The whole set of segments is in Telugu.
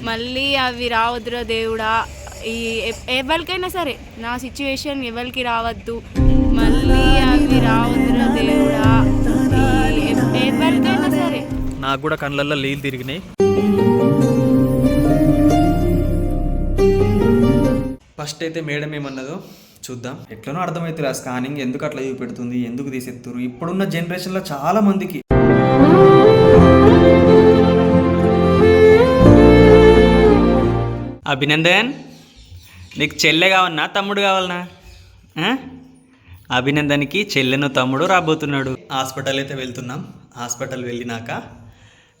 మళ్ళీ అవి రావద్దురా దేవుడా. ఈ ఎవరికైనా సరే నా సిచ్యువేషన్ ఎవరికి రావద్దు, మళ్ళీ అవి రావద్దురా దేవుడా. ఎవరికైనా సరే. నాకు కూడా కళ్ళల్లో నీళ్ళు తిరిగినాయి. ఫస్ట్ అయితే మేడం ఏమన్నదో చూద్దాం. ఎట్లనో అర్థమవుతుంది ఆ స్కానింగ్ ఎందుకు అట్లా చూపెడుతుంది, ఎందుకు తీసేస్తారు. ఇప్పుడున్న జనరేషన్లో చాలా మందికి అభినందన్, నీకు చెల్లె కావన్నా తమ్ముడు కావాలనా? అభినందన్కి చెల్లెను తమ్ముడు రాబోతున్నాడు. హాస్పిటల్ అయితే వెళ్తున్నాం. హాస్పిటల్ వెళ్ళినాక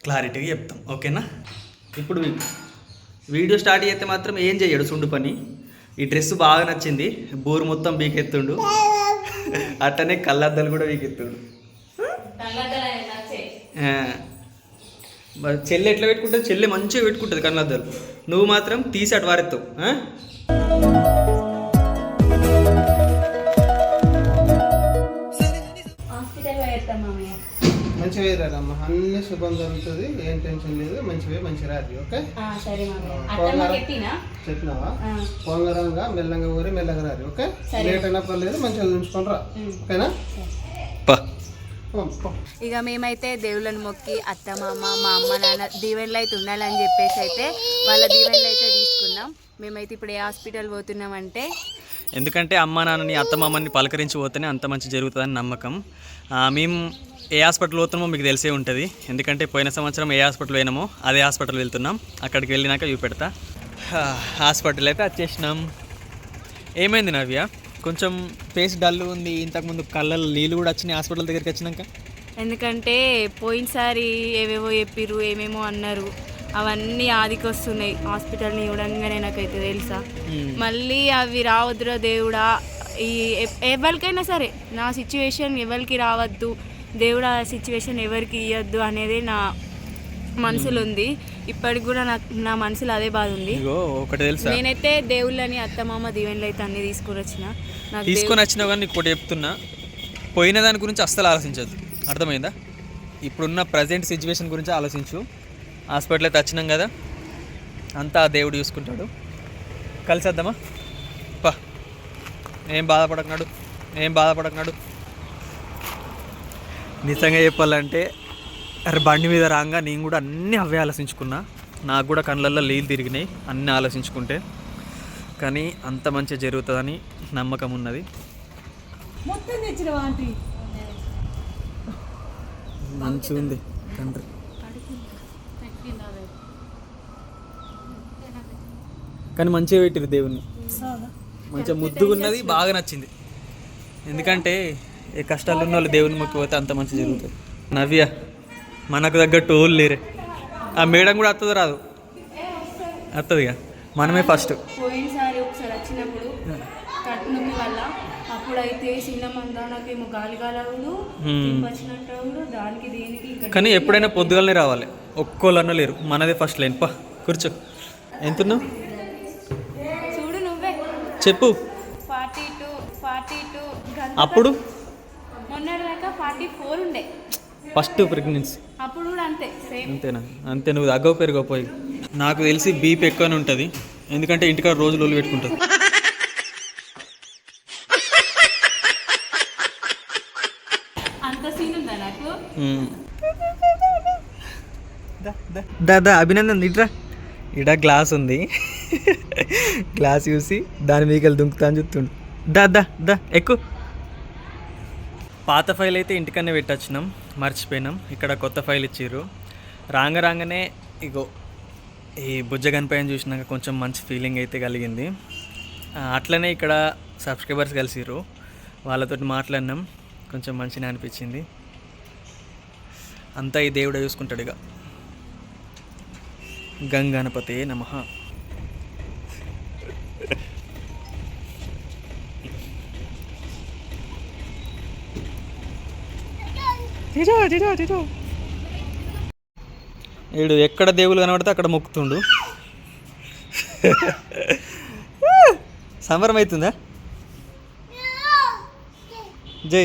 క్లారిటీగా చెప్తాం, ఓకేనా? ఇప్పుడు వీడియో స్టార్ట్ చేస్తే మాత్రం ఏం చేయడు సుండు పని. ఈ డ్రెస్ బాగా నచ్చింది, బోరు మొత్తం బీకెత్తుండు, అట్టనే కళ్ళద్దాలు కూడా బీకెత్తుండు. చెల్లె ఎట్లా పెట్టుకుంటుంది? చెల్లె మంచిగా పెట్టుకుంటుంది కళ్ళద్దాలు, నువ్వు మాత్రం తీసి అటు వారెత్తావు. మంచిగా రాదమ్మా, అన్ని శుభం జరుగుతుంది, ఏం టెన్షన్ లేదు. మంచిగా రాదు. ఓకే చెప్పినావా? పొంగరంగా మెల్లంగా ఊరి మెల్లగా రాదు. ఓకే లేట్ అయినా పర్లేదు, మంచిగా ఉంచుకొని రా. ఓకేనా? ఇక మేమైతే దేవుళ్ళని మొక్కి అత్త మామ మా అమ్మ నాన్న దీవెనలు అయితే ఉండాలని చెప్పేసి అయితే వాళ్ళ దీవెనలు అయితే తీసుకున్నాం. మేమైతే ఇప్పుడు ఏ హాస్పిటల్ పోతున్నామంటే, ఎందుకంటే అమ్మ నాన్నని అత్త మామని పలకరించి పోతేనే అంత మంచి జరుగుతుందని నమ్మకం. మేము ఏ హాస్పిటల్ పోతున్నామో మీకు తెలిసే ఉంటుంది. ఎందుకంటే పోయిన సంవత్సరం ఏ హాస్పిటల్ పోయినామో అదే హాస్పిటల్ వెళ్తున్నాం. అక్కడికి వెళ్ళినాక చూపెడతా. హాస్పిటల్ అయితే వచ్చేసినాం. ఏమైంది నవ్య? కొంచెం ఫేస్ డల్ ఉంది. ఇంతకుముందు కళ్ళల్లో నీళ్ళు కూడా వచ్చినాయి హాస్పిటల్ దగ్గరికి వచ్చినాక. ఎందుకంటే పోయినసారి ఏవేవో చెప్పిర్రు, ఏమేమో అన్నారు, అవన్నీ ఆదికి వస్తున్నాయి హాస్పిటల్ని చూడంగానే నాకైతే తెలుసా. మళ్ళీ అవి రావద్దురా దేవుడా. ఈ ఎవరికైనా సరే నా సిచ్యువేషన్ ఎవరికి రావద్దు, దేవుడు ఆ సిచ్యువేషన్ ఎవరికి ఇవ్వద్దు అనేది నా మనసులో ఉంది. ఇప్పటికి కూడా నా మనసులో అదే బాధ ఉంది. నేనైతే దేవుళ్ళని అత్తమామ దీవెనలు అయితే అన్ని తీసుకొని వచ్చినా కానీ నీకు ఒకటి చెప్తున్నా, పోయిన దాని గురించి అస్సలు ఆలోచించద్దు, అర్థమైందా? ఇప్పుడున్న ప్రజెంట్ సిచ్యువేషన్ గురించి ఆలోచించు. హాస్పిటల్ అయితే వచ్చినాం కదా, అంతా దేవుడు చూసుకుంటాడు. కలిసేద్దామా? పా, ఏం బాధపడకనాడు. నిజంగా చెప్పాలంటే బండి మీద రాగా నేను కూడా అన్నీ అవే ఆలోచించుకున్నా. నాకు కూడా కళ్ళల్లో నీళ్ళు తిరిగినాయి అన్నీ ఆలోచించుకుంటే. కానీ అంత మంచిగా జరుగుతుందని నమ్మకం ఉన్నది. మంచిగా ఉంది తండ్రి. కానీ మంచిగా పెట్టిరు దేవుణ్ణి, మంచిగా ముద్దుగున్నది, బాగా నచ్చింది. ఎందుకంటే ఏ కష్టాలు ఉన్న వాళ్ళు దేవుని మొక్కిపోతే అంత మంచి జరుగుతుంది. నవ్య, మనకు తగ్గట్టు ఓళ్ళు లేరే. ఆ మేడం కూడా వస్తుందో రాదు? వస్తుందిగా, మనమే ఫస్ట్. పోయినసారి ఒకసారి వచ్చినప్పుడు కట్టు నొప్పి వల్ల అప్పుడైతే చిన్నమందా నాకేమో గాలిగాలవుడు వచ్చినట్టు దానికి దేనికి. కానీ ఎప్పుడైనా పొద్దుగాలనే రావాలి, ఒక్కోళ్ళన్నా లేరు. మనదే ఫస్ట్ లైన్. పా కూర్చో. ఎంతున్నావు చూడు, నువ్వే చెప్పు. 42 అప్పుడు మొన్నటిదాకా 44 ఉండే ఫస్ట్ ప్రెగ్నెన్సీ. అప్పుడు కూడా అంతే సేమ్. అంతేనా? అంతే. నువ్వు తగ్గవు పెరిగిపోయి. నాకు తెలిసి బీపీ ఎక్కువనే ఉంటుంది, ఎందుకంటే ఇంటికాడ రోజు లోలు పెట్టుకుంటుంది. అంత సీన్ ఉందా నాకు? దాదా అభినందన్ ఇట్రా. ఇడ గ్లాస్ ఉంది, గ్లాస్ చూసి దాని మీకెళ్ళి దుంకుతా అని చెప్తుండు. దా ఎక్కువ. పాత ఫైల్ అయితే ఇంటికన్నా పెట్టొచ్చినాం, మర్చిపోయినాం. ఇక్కడ కొత్త ఫైల్ ఇచ్చిర్రు. రాగానే ఇగో ఈ బుజ్జగనిపైన చూసినాక కొంచెం మంచి ఫీలింగ్ అయితే కలిగింది. అట్లనే ఇక్కడ సబ్స్క్రైబర్స్ కలిసిర్రు, వాళ్ళతోటి మాట్లాడినాం, కొంచెం మంచిగా అనిపించింది. అంతా ఈ దేవుడే చూసుకుంటాడు. ఇక గంగణపతే నమః. వీడు ఎక్కడ దేవులు కనబడితే అక్కడ మొక్కుతుండు. సంబరం అవుతుందా? జై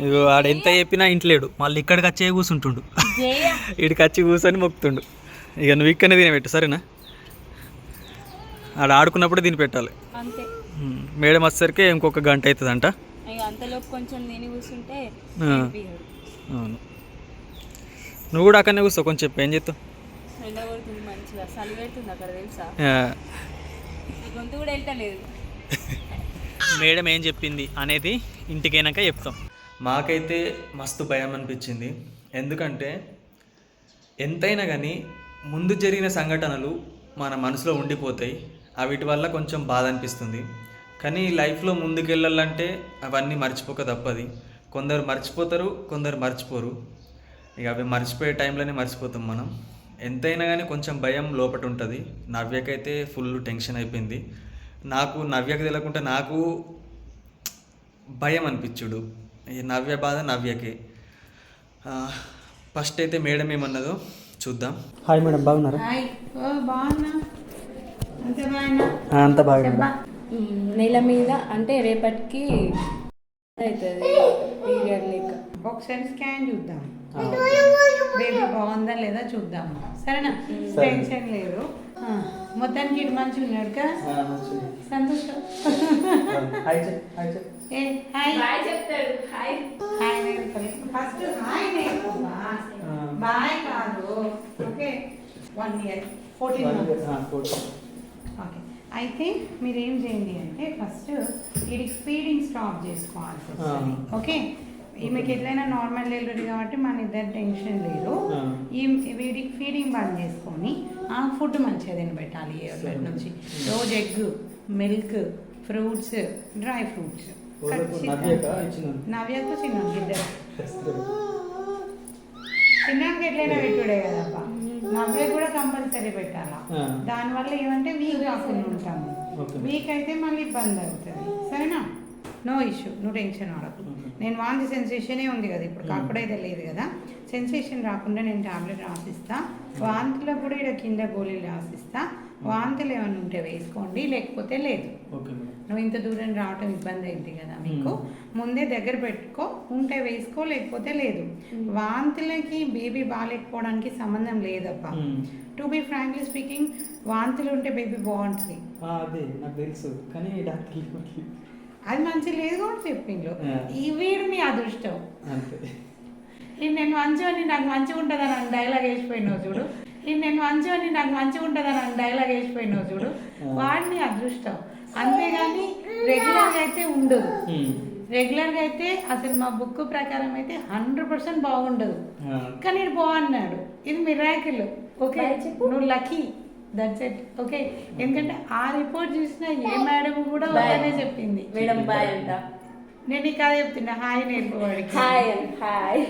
ఇగో ఆడ ఎంత చెప్పినా ఇంట్లేడు, మళ్ళీ ఇక్కడికి వచ్చే కూర్చుంటుండు, ఇక్కడికి వచ్చి కూర్చొని మొక్కుతుండు. ఇక నువ్వు ఇక్కడనే తినబెట్టు సరేనా, ఆడ ఆడుకున్నప్పుడు తిని పెట్టాలి. అంతే. మేడం వచ్చేసరికి ఇంకొక గంట అవుతుందంట. అంతలోపు కొంచెం తిని కూర్చుంటే అవును, నువ్వు కూడా అక్కడనే కూర్చో, కొంచెం చెప్పు ఏం చేస్తావు. ఎండ కొడుతుంది మంచిగా, చలి పెడుతుంది అక్కడ తెలుసా, గొంతు కూడా వెళ్తలేదు. మేడం ఏం చెప్పింది అనేది ఇంటికైనాక చెప్తాం. మాకైతే మస్తు భయం అనిపించింది, ఎందుకంటే ఎంతైనా కానీ ముందు జరిగిన సంఘటనలు మన మనసులో ఉండిపోతాయి, వీటి వల్ల కొంచెం బాధ అనిపిస్తుంది. కానీ లైఫ్లో ముందుకెళ్ళాలంటే అవన్నీ మర్చిపోక తప్పది. కొందరు మర్చిపోతారు, కొందరు మర్చిపోరు. ఇక అవి మర్చిపోయే టైంలోనే మర్చిపోతాం మనం. ఎంతైనా కానీ కొంచెం భయం లోపట ఉంటుంది. నవ్యకైతే ఫుల్ టెన్షన్ అయిపోయింది. నాకు నవ్యకు తెలియకుండా నాకు భయం అనిపించుడు. ఈ నవ్య బాధ నవ్యకే. ఫస్ట్ అయితే మేడం ఏమన్నదో చూద్దాం. హాయ్ మేడం, బాగున్నారా? అంత బాగున్నా. నెల మీద అంటే రేపటికి అవుతుంది పీరియడ్ లెక్క. ఒకసారి స్కాన్ చూద్దాం, బేబీ బాగుందా లేదా చూద్దాం, సరేనా? టెన్షన్ లేదు. మొత్తానికి ఇటు మంచిగా ఉన్నాడు కదా, సంతోషం. ఫస్ట్ హాయ్ నేర్పుమా, బాయ్ కాదు. Okay, 1 year 14 months. ఓకే, అయితే మీరు ఏం చేయండి అంటే ఫస్ట్ వీడికి ఫీడింగ్ స్టాప్ చేసుకోవాల్సి వస్తుంది. ఓకే, ఈమెకి ఎట్లయినా నార్మల్ డెలివరీ కాబట్టి మన ఇద్దరు టెన్షన్ లేదు. వీడికి ఫీడింగ్ బంద్ చేసుకొని ఆ ఫుడ్ మంచిగా తినబెట్టాలి. నుంచి రోజు egg, milk, fruits, dry fruits. నవ్యకు చిన్నకి ఇద్దరు, చిన్నకి ఎట్లయినా పెట్టుడే కదబ్బా, నవ్య కూడా కంపల్సరీ పెట్టాలా. దానివల్ల ఏమంటే వీక్ కాకుండా ఉంటాము. వీక్ అయితే మళ్ళీ ఇబ్బంది అవుతుంది, సరేనా? నో ఇష్యూ, నువ్వు టెన్షన్ పడకు. నేను వాంతి సెన్సేషనే ఉంది కదా ఇప్పుడు, కాకుడైతే లేదు కదా. సెన్సేషన్ రాకుండా నేను టాబ్లెట్ రాసిస్తా. వాంతులో కూడా ఇక్కడ కింద గోళీలు రాసిస్తా. వాంతులు ఏమైనా ఉంటే వేసుకోండి, లేకపోతే లేదు. నువ్వు ఇంత దూరం రావటం ఇబ్బంది అయింది కదా మీకు, ముందే దగ్గర పెట్టుకో, ఉంటే వేసుకో, లేకపోతే లేదు. వాంతులకి బేబీ బాగాలేకపోవడానికి సంబంధం లేదబ్బా. టు బి ఫ్రాంక్లీ స్పీకింగ్, వాంతులు ఉంటే బేబీ బాగుంటుంది. అది మంచి లేదు కూడా చెప్పిండ్రు. ఈ వీడు నీ అదృష్టం. నేను మంచివని నాకు మంచిగా ఉంటుందని నాకు డైలాగ్ వేసిపోయినావు చూడు. నేను మంచివని నాకు మంచిగా ఉంటుందని నాకు డైలాగ్ వేసిపోయినావు చూడు. వాడిని అదృష్టం, అంతేగాని రెగ్యులర్గా అయితే ఉండదు. రెగ్యులర్గా అయితే అసలు మా బుక్ ప్రకారం అయితే 100% బాగుండదు. కానీ ఇది బాగున్నాడు, ఇది మిరాకిల్. ఓకే, నువ్వు లక్కీ, దట్స్ ఇట్. ఓకే, ఎందుకంటే ఆ రిపోర్ట్ చూసిన ఏ మేడం కూడా బాగానే చెప్పింది. మేడం బాయ్ అంట. నేను ఈ కథ చెప్తున్నా, హాయ్ నేర్పువాడికి. Hi hi.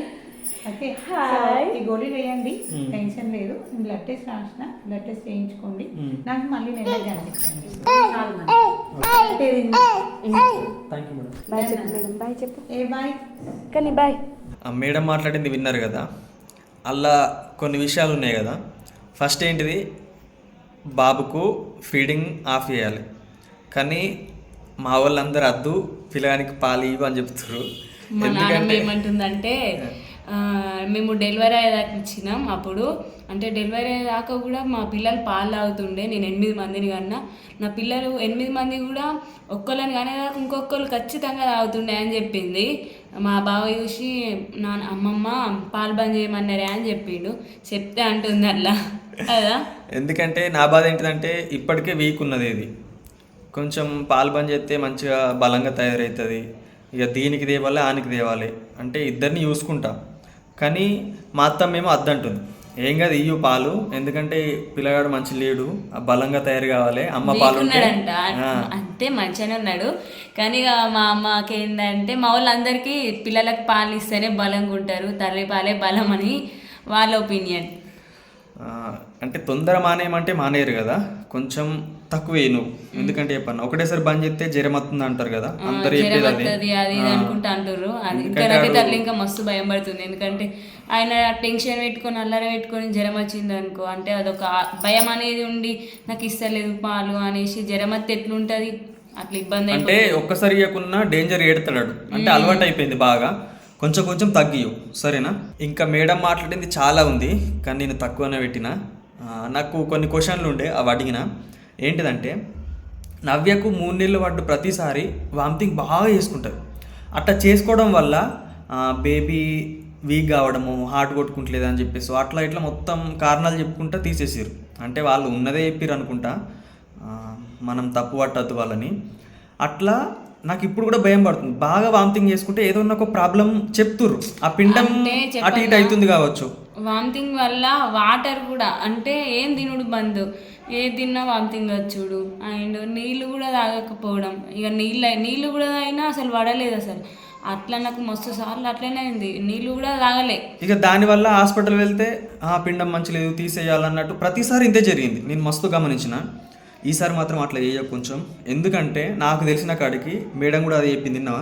Okay, hi. ఈ గోళీ వేయండి, టెన్షన్ లేదు. బ్లడ్ టెస్ట్ రాసిన, బ్లడ్ టెస్ట్ చేయించుకోండి. నాకు మళ్ళీ నెల కనిపించండి. బాయ్ చెప్పు. ఏ బాయ్ కానీ బాయ్. మేడం మాట్లాడింది విన్నారు కదా, అలా కొన్ని విషయాలు ఉన్నాయి కదా. ఫస్ట్ ఏంటిది, బాబుకు ఫీడింగ్ ఆఫ్ చేయాలి. కానీ మా వాళ్ళందరూ అద్దు, పిల్లగానికి పాలు ఇవ్వు అని చెప్తారు. మా నాన్నమ్మ ఏమంటుందంటే, మేము డెలివరీ అయ్యేదాకా ఇచ్చినాం. అప్పుడు అంటే డెలివరీ అయ్యేదాకా కూడా మా పిల్లలు పాలు తాగుతుండే. నేను 8 మందిని కన్నా, నా పిల్లలు 8 మంది కూడా ఒక్కళ్ళని కానీ ఇంకొకళ్ళు ఖచ్చితంగా తాగుతుండే అని చెప్పింది. మా బావ చూసి అమ్మమ్మ పాలు బంద్ చేయమన్నారే అని చెప్పిండు. చెప్తే అంటుంది అట్లా కదా. ఎందుకంటే నా బాధ ఏంటిదంటే ఇప్పటికే వీక్ ఉన్నది, ఇది కొంచెం పాలు బంద్ చేస్తే మంచిగా బలంగా తయారవుతుంది. ఇక దీనికి తేవాలి, ఆనికి తేవాలి అంటే ఇద్దరిని చూసుకుంటా. కానీ మా అత్తమ్మేమో అద్దంటుంది, ఏం కాదు ఇయ్యు పాలు, ఎందుకంటే పిల్లగాడు మంచి లేడు, బలంగా తయారు కావాలి, అమ్మ పాలు ఉన్నాడంట అంతే, మంచిగానే ఉన్నాడు. కానీ మా అమ్మకి ఏంటంటే మా వాళ్ళందరికీ పిల్లలకు పాలు ఇస్తేనే బలంగా ఉంటారు, తల్లి పాలే బలం అని వాళ్ళ ఒపీనియన్. అంటే తొందర మానేయమంటే మానేయరు కదా, కొంచెం తక్కువే నువ్వు. ఎందుకంటే చెప్పన్నా ఒకటేసారి బంద్ చేస్తే జ్వరం వస్తుంది అంటారు కదా, అందరు అది అనుకుంటా అంటారు. అది ఇంకా నాకైతే అట్లా ఇంకా మస్తు భయం పడుతుంది. ఎందుకంటే ఆయన టెన్షన్ పెట్టుకొని అల్లరి పెట్టుకొని జ్వరం వచ్చింది అనుకో, అంటే అదొక భయం అనేది ఉండి నాకు ఇస్తలేదు పాలు అనేసి జ్వరం వస్తే ఎట్లుంటుంది. అట్లా ఇబ్బంది అంటే ఒక్కసారి ఇవ్వకున్నా డేంజర్ ఏడుతాడు, అంటే అలవాటు అయిపోయింది బాగా. కొంచెం కొంచెం తగ్గియు, సరేనా? ఇంకా మేడం మాట్లాడింది చాలా ఉంది, కానీ నేను తక్కువనే పెట్టిన. నాకు కొన్ని క్వశ్చన్లు ఉండే అవి అడిగిన. ఏంటిదంటే, నవ్యకు 3 నెలలు పడ్డ ప్రతిసారి వామిటింగ్ బాగా చేసుకుంటుంది. అట్లా చేసుకోవడం వల్ల బేబీ వీక్ కావడము, హార్ట్ కొట్టుకుంటలేదు అని చెప్పేసి అట్లా ఇట్లా మొత్తం కారణాలు చెప్పుకుంటా తీసేసారు. అంటే వాళ్ళు ఉన్నదే చెప్పారు అనుకుంటా, మనం తప్పు పట్టద్దు వాళ్ళని. అట్లా నాకు ఇప్పుడు కూడా భయం పడుతుంది. బాగా వామిటింగ్ చేసుకుంటే ఏదో ఒక ప్రాబ్లం చెప్తుర్రు, ఆ పిండం అటు ఇటు అవుతుంది కావచ్చు. వామిటింగ్ వల్ల వాటర్ కూడా అంటే ఏం తినుడు బంద్, ఏ తిన్నా వామిటింగ్ వచ్చుడు. అండ్ నీళ్ళు కూడా తాగకపోవడం, ఇక నీళ్ళు కూడా తాగినా అసలు పడలేదు అసలు. అట్లా నాకు మస్తు సార్లు అట్లనే అయింది, నీళ్ళు కూడా తాగలే. ఇక దానివల్ల హాస్పిటల్ వెళ్తే ఆ పిండం మంచి లేదు తీసేయాలన్నట్టు ప్రతిసారి ఇంతే జరిగింది. నేను మస్తు గమనించిన. ఈసారి మాత్రం అట్లా చేయక కొంచెం, ఎందుకంటే నాకు తెలిసిన కాడికి మేడం కూడా అది చెప్పింది. తిన్నావా,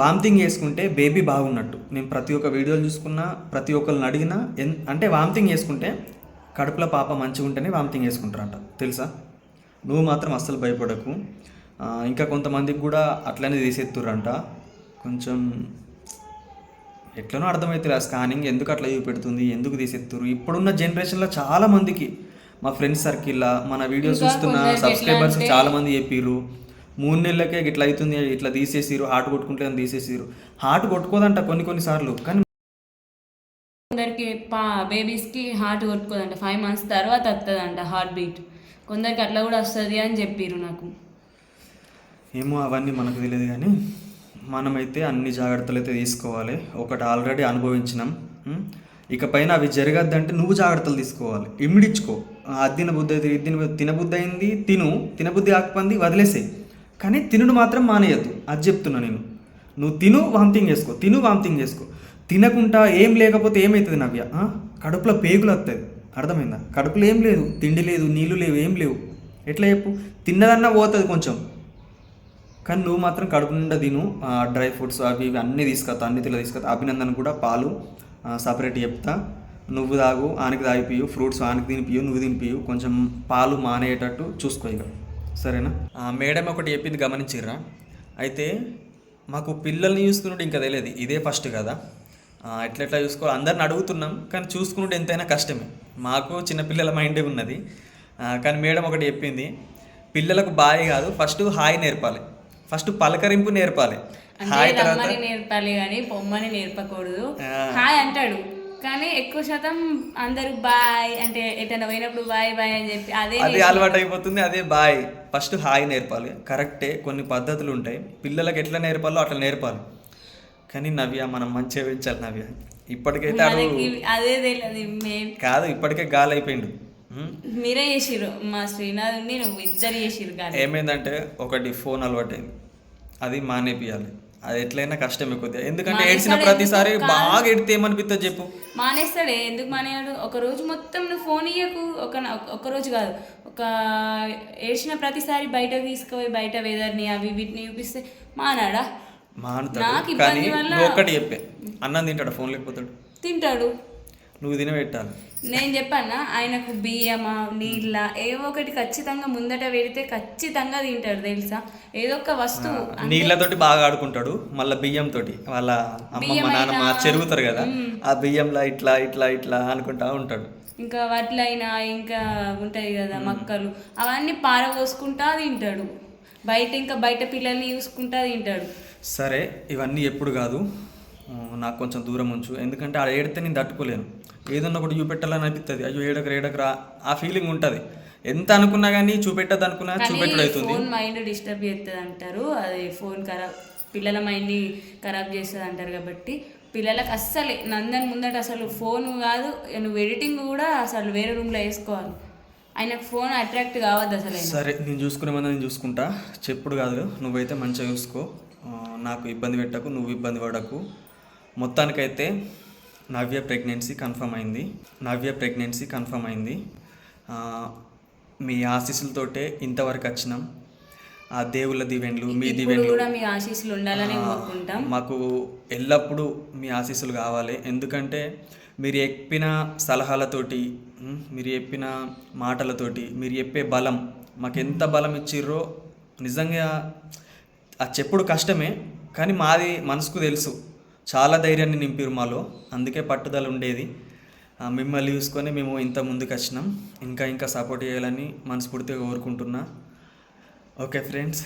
వామిటింగ్ చేసుకుంటే బేబీ బాగున్నట్టు. నేను ప్రతి ఒక్క వీడియోలు చూసుకున్నా, ప్రతి ఒక్కరిని అడిగినా, అంటే వామిటింగ్ చేసుకుంటే కడుపులో పాప మంచిగా ఉంటేనే వామిటింగ్ చేసుకుంటారంట, తెలుసా? నువ్వు మాత్రం అస్సలు భయపడకు. ఇంకా కొంతమందికి కూడా అట్లనే తీసేస్తుర్రంట. కొంచెం ఎట్లనో అర్థమవుతుంది ఆ స్కానింగ్ ఎందుకు అట్లా చూపెడుతుంది, ఎందుకు తీసేస్తుర్రు. ఇప్పుడున్న జనరేషన్లో చాలామందికి, మా ఫ్రెండ్స్ సర్కిల్లో, మన వీడియోస్ చూస్తున్న సబ్స్క్రైబర్స్ చాలామంది చెప్పిర్రు 3 నెలలకే ఇట్లా అవుతుంది, ఇట్లా తీసేసిరు, హార్ట్ కొట్టుకుంటే తీసేసిరు. హార్ట్ కొట్టుకోదంట కొన్నిసార్లు, కానీ కొందరికి బేబీస్కి హార్ట్ కొట్టుకోదంట, 5 months తర్వాత వస్తుందంట హార్ట్ బీట్. కొందరికి అట్లా కూడా వస్తుంది అని చెప్పిర్రు నాకు. ఏమో అవన్నీ మనకు తెలియదు, కానీ మనమైతే అన్ని జాగ్రత్తలు అయితే తీసుకోవాలి. ఒకటి ఆల్రెడీ అనుభవించినాం, ఇక పైన అవి జరగద్దంటే నువ్వు జాగ్రత్తలు తీసుకోవాలి. ఇమిడించుకో. అది తినబుద్ధి అయితే తినబుద్ధి అయింది తినబుద్ధి కాకపోయింది వదిలేసేయి, కానీ తినుడు మాత్రం మానేయద్దు. అది చెప్తున్నా నేను. నువ్వు తిను వామిటింగ్ చేసుకో. తినకుండా ఏం లేకపోతే ఏమవుతుంది నవ్య, కడుపులో పేగులు వస్తుంది, అర్థమైందా? కడుపులో ఏం లేదు, తిండి లేదు, నీళ్ళు లేవు, ఏం లేవు. ఎట్లా చెప్పు? తిన్నదన్నా పోతుంది కొంచెం, కానీ నువ్వు మాత్రం కడుపు నిండా తిను. డ్రై ఫ్రూట్స్ అవి ఇవి అన్నీ తీసుకొస్తా, అన్ని తీసుకొస్తా. అభినందన్ కూడా పాలు సపరేట్ చెప్తా, నువ్వు తాగు, ఆనికి తాగిపియు, ఫ్రూట్స్ ఆనికి తినిపియు, నువ్వు తినిపియు. కొంచెం పాలు మానేటట్టు చూసుకో ఇక, సరేనా? మేడం ఒకటి చెప్పింది గమనించిర్రా? అయితే మాకు పిల్లల్ని చూసుకున్నట్టు ఇంకా తెలియదు, ఇదే ఫస్ట్ కదా. ఎట్లెట్లా చూసుకోవాలి అందరిని అడుగుతున్నాం, కానీ చూసుకున్నట్టు ఎంతైనా కష్టమే. మాకు చిన్నపిల్లల మైండే ఉన్నది, కానీ మేడం ఒకటి చెప్పింది, పిల్లలకు బాయ్ కాదు, ఫస్ట్ హాయ్ నేర్పాలి, ఫస్ట్ పలకరింపు నేర్పాలి. హాయ్ తర్వాత నేర్పాలి, కానీ పొమ్మని నేర్పకూడదు. హాయ్ అంటాడు, కానీ ఎక్కువ శాతం అందరూ బాయ్ అంటే ఎటైనా పోయినప్పుడు బాయ్ అని చెప్పి అదే అలవాటు అయిపోతుంది. అదే బాయ్, ఫస్ట్ హాయ్ నేర్పాలి. కరెక్టే, కొన్ని పద్ధతులు ఉంటాయి, పిల్లలకు ఎట్లా నేర్పాలో అట్లా నేర్పాలి. కానీ నవ్య మనం మంచిగా పెంచాలి. నవ్య ఇప్పటికైతే అదే తెలియదు కాదు, ఇప్పటికే గాలి అయిపోయిండు. మీరే చేసిర్రు, మా శ్రీనాథ్ నువ్వు ఇద్దరు చేసిర్రు. కానీ ఏమైందంటే ఒకటి ఫోన్ అలవాటైంది, అది మానేపియాలి. అది ఎట్లయినా కష్టమే కొద్దిగా, ఎందుకంటే ఏడ్చిన ప్రతిసారి బాగా ఎడితే ఏమనిపిస్తుంది చెప్పు? మానేస్తాడే, ఎందుకు మానేయాడు? ఒక రోజు మొత్తం నువ్వు ఫోన్ ఇయ్యకు, ఒక రోజు కాదు, ఒక ఏడ్చిన ప్రతిసారి బయటకు తీసుకుపోయి బయట వెదర్ని అవి వీటిని చూపిస్తే మానాడా? మానుతాడు, కానీ నువ్వు ఒక్కటి చెప్పే, అన్నం తింటాడు, ఫోన్ లేకపోతాడు? తింటాడు. నువ్వు తినబెట్టాలి. నేను చెప్పానా, ఆయనకు బియ్యమా నీళ్ళ ఏవో ఒకటి ఖచ్చితంగా ముందట పెడితే ఖచ్చితంగా తింటాడు, తెలుసా? ఏదో ఒక వస్తువు. నీళ్ళతోటి బాగా ఆడుకుంటాడు, మళ్ళీ బియ్యంతో వాళ్ళ అమ్మమ్మ నాన్నమ్మ చెరుగుతారు కదా, ఆ బియ్యంలో ఇట్లా ఇట్లా ఇట్లా అనుకుంటా ఉంటాడు. ఇంకా వడ్లైనా ఇంకా ఉంటాయి కదా మొక్కలు, అవన్నీ పారబోసుకుంటా తింటాడు. బయట పిల్లల్ని చూసుకుంటా తింటాడు. సరే, ఇవన్నీ ఎప్పుడు కాదు, నాకు కొంచెం దూరం ఉంచు, ఎందుకంటే ఆ ఏడితే నేను తట్టుకోలేను. ఏదన్నా ఒకటి చూపెట్టాలని అనిపిస్తుంది, అయ్యో ఏడకరా ఆ ఫీలింగ్ ఉంటుంది. ఎంత అనుకున్నా కానీ చూపెట్టద్దు అనుకున్నా చూపెట్టడం అవుతుంది. ఫోన్ మైండ్ డిస్టర్బ్ చేస్తుంది అంటారు, అది ఫోన్ పిల్లల మైండ్ని ఖరాబ్ చేస్తుంది అంటారు. కాబట్టి పిల్లలకు అస్సలే నందన్ ముందట అసలు ఫోన్ కాదు, నువ్వు ఎడిటింగ్ కూడా అసలు వేరే రూమ్లో వేసుకోవాలి. ఆయనకు ఫోన్ అట్రాక్ట్ కావద్దు అసలు. సరే, నేను చూసుకునేమన్నా నేను చూసుకుంటా, చెప్పుడు కాదు. నువ్వైతే మంచిగా చూసుకో, నాకు ఇబ్బంది పెట్టకు, నువ్వు ఇబ్బంది పడకు. మొత్తానికైతే నవ్య ప్రెగ్నెన్సీ కన్ఫర్మ్ అయింది. మీ ఆశీస్సులతోటే ఇంతవరకు వచ్చినాం. ఆ దేవుళ్ళ దీవెనలు, మీ దీవెనలు కూడా మీ ఆశీస్సులు ఉండాలని కోరుకుంటాం. మాకు ఎల్లప్పుడూ మీ ఆశీస్సులు కావాలి, ఎందుకంటే మీరు చెప్పిన సలహాలతోటి, మీరు చెప్పిన మాటలతోటి, మీరు చెప్పే బలం మాకు ఎంత బలం ఇచ్చిర్రో నిజంగా అది చెప్పుడు కష్టమే, కానీ మాది మనసుకు తెలుసు చాలా ధైర్యాన్ని నింపిరు మాలో, అందుకే పట్టుదల ఉండేది. మిమ్మల్ని చూసుకొని మేము ఇంత ముందుకు వచ్చినాం. ఇంకా సపోర్ట్ చేయాలని మనస్ఫూర్తిగా కోరుకుంటున్నా. Okay friends,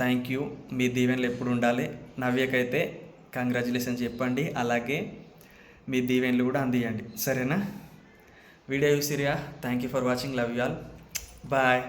thank you. మీ దీవెనలు ఎప్పుడు ఉండాలి. నవ్యకైతే కంగ్రాచులేషన్స్ చెప్పండి, అలాగే మీ దీవెనలు కూడా అందియండి, సరేనా? వీడియో చూసిరియా? Thank you for watching. Love you all. Bye.